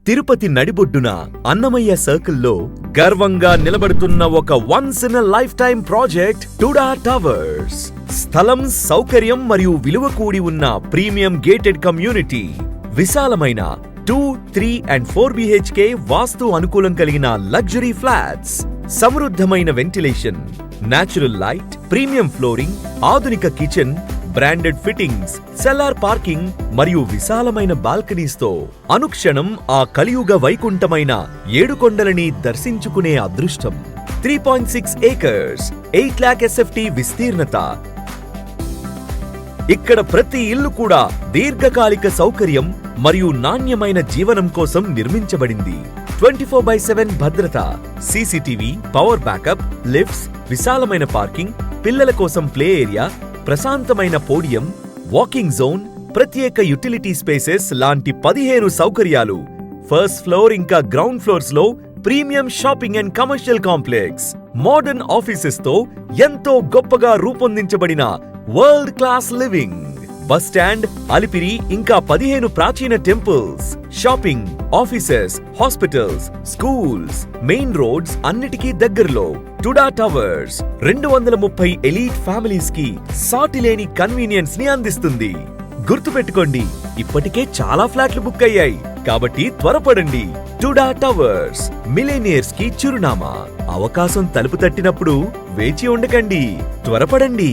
తిరుపతి నడిబొడ్డున అన్నమయ్య సర్కిల్లో గర్వంగా నిలబడుతున్న ఒక once in life time project టుడా towers. స్థలం, సౌకర్యం మరియు విలువ కూడి ఉన్న ప్రీమియం గేటెడ్ కమ్యూనిటీ. విశాలమైన 2, 3 and 4 BHK వాస్తు అనుకూలం కలిగిన లగ్జరీ ఫ్లాట్స్. సమృద్ధమైన ventilation, natural light, premium flooring, ఆధునిక kitchen, branded fittings, cellar parking మరియు విశాలమైన బాల్కనీస్ తో అనుక్షణం ఆ కలియుగ వైకుంఠమైన ఏడుకొండలని దర్శించుకునే అదృష్టం. 3.6 acres, 8 lakh SFT విస్తీర్ణత. ఇక్కడ ప్రతి ఇల్లు కూడా దీర్ఘకాలిక సౌకర్యం మరియు నాణ్యమైన జీవనం కోసం నిర్మించబడింది. 24/7 భద్రత, CCTV, పవర్ బ్యాకప్, లిఫ్ట్స్, విశాలమైన పార్కింగ్, పిల్లల కోసం ప్లే ఏరియా, ప్రశాంతమైన పోడియం, వాకింగ్ జోన్, ప్రత్యేక యుటిలిటీ స్పేసెస్ లాంటి 15 సౌకర్యాలు. ఫస్ట్ ఫ్లోర్ ఇంకా గ్రౌండ్ ఫ్లోర్స్ లో premium shopping and commercial complex, modern offices తో ఎంతో గొప్పగా రూపొందించబడిన world class living. Bus stand, Alipiri ఇంకా 15 ప్రాచీన temples, shopping, offices, hospitals, schools, main roads అన్నిటికీ దగ్గరలో టుడా టవర్స్ 230 ఎలీట్ ఫ్యామిలీస్ కి సాటిలేని కన్వీనియన్స్ ని అందిస్తుంది. గుర్తుపెట్టుకోండి, ఇప్పటికే చాలా ఫ్లాట్లు బుక్ అయ్యాయి కాబట్టి త్వరపడండి. టుడా టవర్స్ మిలేనియర్స్ కి చిరునామా. అవకాశం తలుపు తట్టినప్పుడు వేచి ఉండకండి, త్వరపడండి.